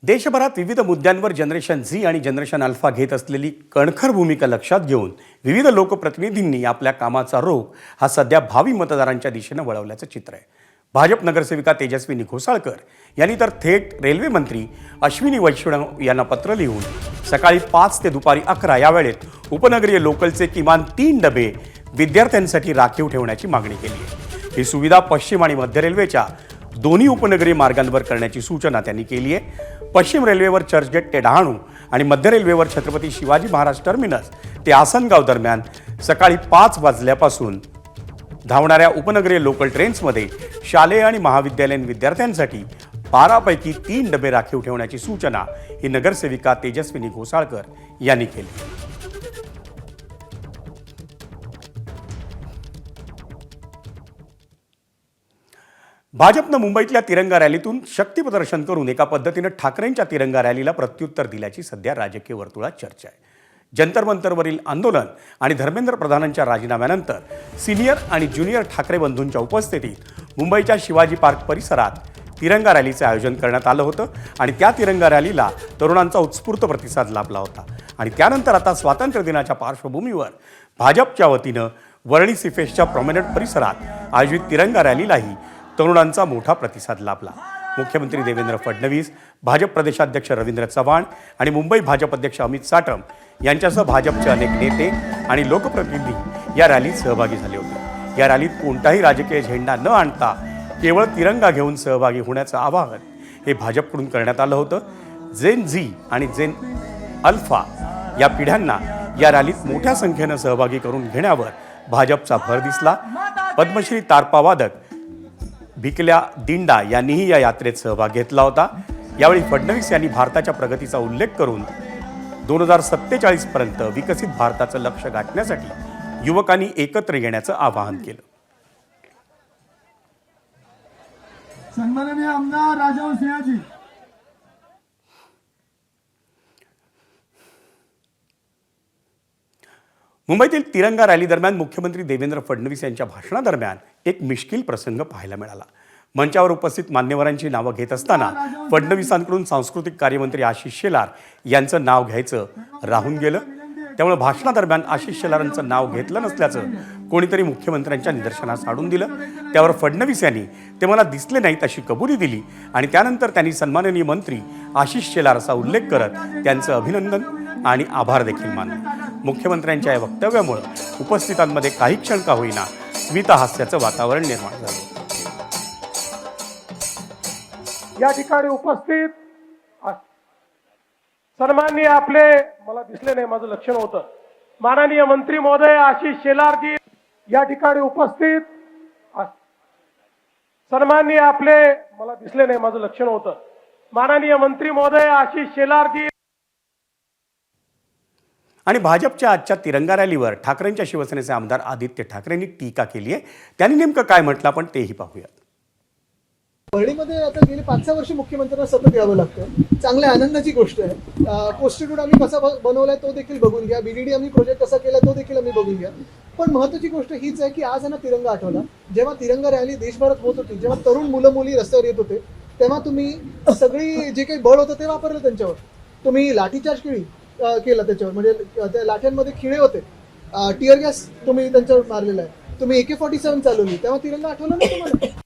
देशभरात विविध मुद्द्यांवर जनरेशन झी आणि जनरेशन अल्फा घेत असलेली कणखर भूमिका लक्षात घेऊन विविध लोकप्रतिनिधींनी आपल्या कामाचा रोख हा सध्या भावी मतदारांच्या दिशेने वळवल्याचं चित्र आहे। भाजप नगरसेविका तेजस्विनी घोसाळकर यांनी तर थेट रेल्वे मंत्री अश्विनी वैष्णव यांना पत्र लिहून सकाळी 5 ते दुपारी 11 या वेळेत उपनगरीय लोकलचे किमान 3 डबे विद्यार्थ्यांसाठी राखीव ठेवण्याची मागणी केली आहे। ही सुविधा पश्चिम आणि मध्य रेल्वेच्या दोन्ही उपनगरीय मार्गांवर करण्याची सूचना त्यांनी केली आहे। पश्चिम रेल्वेवर चर्चगेट ते डहाणू आणि मध्य रेल्वेवर छत्रपती शिवाजी महाराज टर्मिनस ते आसनगाव दरम्यान सकाळी 5 वाजल्यापासून धावणाऱ्या उपनगरीय लोकल ट्रेन्समध्ये शालेय आणि महाविद्यालयीन विद्यार्थ्यांसाठी 12 पैकी 3 डबे राखीव ठेवण्याची सूचना ही नगरसेविका तेजस्विनी घोसाळकर यांनी केली। भाजपनं मुंबईतल्या तिरंगा रॅलीतून शक्ती प्रदर्शन करून एका पद्धतीनं ठाकरेंच्या तिरंगा रॅलीला प्रत्युत्तर दिल्याची सध्या राजकीय वर्तुळात चर्चा आहे। जंतर मंतरवरील आंदोलन आणि धर्मेंद्र प्रधानांच्या राजीनाम्यानंतर सिनियर आणि ज्युनियर ठाकरे बंधूंच्या उपस्थितीत मुंबईच्या शिवाजी पार्क परिसरात तिरंगा रॅलीचे आयोजन करण्यात आलं होतं आणि त्या तिरंगा रॅलीला तरुणांचा उत्स्फूर्त प्रतिसाद लाभला होता। आणि त्यानंतर आता स्वातंत्र्य दिनाच्या पार्श्वभूमीवर भाजपच्या वतीनं वरळी सिफेसच्या प्रॉमिनंट परिसरात आयोजित तिरंगा रॅलीलाही तरुणांचा मोठा प्रतिसाद लाभला। मुख्यमंत्री देवेंद्र फडणवीस, भाजप प्रदेशाध्यक्ष रवींद्र चव्हाण आणि मुंबई भाजप अध्यक्ष अमित साटम यांच्यासह भाजपचे अनेक नेते आणि लोकप्रतिनिधी या रॅलीत सहभागी झाले होते। या रॅलीत कोणताही राजकीय झेंडा न आणता केवळ तिरंगा घेऊन सहभागी होण्याचं आवाहन हे भाजपकडून करण्यात आलं होतं। जेन झी आणि जेन अल्फा या पिढ्यांना या रॅलीत मोठ्या संख्येनं सहभागी करून घेण्यावर भाजपचा भर दिसला। पद्मश्री तारपावादक भिकल्या दिंडा यांनीही या यात्रेत सहभाग घेतला होता। यावेळी फडणवीस यांनी भारताच्या प्रगतीचा उल्लेख करून 2047 पर्यंत विकसित भारताचं लक्ष्य गाठण्यासाठी युवकांनी एकत्र येण्याचं आवाहन केलं। सन्माननीय आमदार राजहंस सिंहजी, मुंबईतील तिरंगा रॅली दरम्यान मुख्यमंत्री देवेंद्र फडणवीस यांच्या भाषणादरम्यान एक मिश्कील प्रसंग पाहायला मिळाला। मंचावर उपस्थित मान्यवरांची नावं घेत असताना फडणवीसांकडून सांस्कृतिक कार्यमंत्री आशिष शेलार यांचं नाव घ्यायचं राहून गेलं। त्यामुळे भाषणादरम्यान आशिष शेलारांचं नाव घेतलं नसल्याचं कोणीतरी मुख्यमंत्र्यांच्या निदर्शनास आणून दिलं। त्यावर फडणवीस यांनी ते मला दिसले नाहीत अशी कबुली दिली आणि त्यानंतर त्यांनी सन्माननीय मंत्री आशिष शेलार असा उल्लेख करत त्यांचं अभिनंदन आणि आभार देखील मानले। मुख्यमंत्र्यांच्या या वक्तव्यामुळे उपस्थितांमध्ये काही क्षण का होईना स्मितहास्याचं वातावरण निर्माण झालं। या ठिकाणी उपस्थित सन्माननीय आपले, मला दिसले नाही, माझं लक्ष नव्हतं, माननीय मंत्री महोदय आशिष शेलार जी या ठिकाणी उपस्थित, सन्माननीय आपले, मला दिसले नाही, माझं लक्ष नव्हतं, माननीय मंत्री महोदय आशिष शेलार जी। आणि भाजपच्या आजच्या तिरंगा रॅलीवर ठाकरेंच्या शिवसेनेचे आमदार आदित्य ठाकरेंनी टीका केली आहे। त्यांनी नेमकं काय म्हटलं आपण तेही पाहूया। परळीमध्ये आता गेली 5-6 वर्ष मुख्यमंत्र्यांना सतत यावं लागतं, चांगल्या आनंदाची गोष्ट आहे। पोस्टेड रोड आम्ही कसा बनवलाय तो देखील बघून घ्या, बीडीडी आम्ही प्रोजेक्ट कसा केला तो देखील आम्ही बघून घ्या। पण महत्त्वाची गोष्ट हीच आहे की आज ना तिरंगा आठवला। जेव्हा तिरंगा रॅली देशभरात होत होती, जेव्हा तरुण मुलं मुली रस्त्यावर येत होते, तेव्हा तुम्ही सगळी जे काही बळ होतं ते वापरलं त्यांच्यावर। तुम्ही लाठीचार्ज केला त्याच्यावर, म्हणजे त्या लाठ्यांमध्ये खिळे होते, टिअर गॅस तुम्ही त्यांच्यावर मारलेला आहे, तुम्ही AK-47 चालवली, तेव्हा तिरंगा आठवला ना तुम्हाला?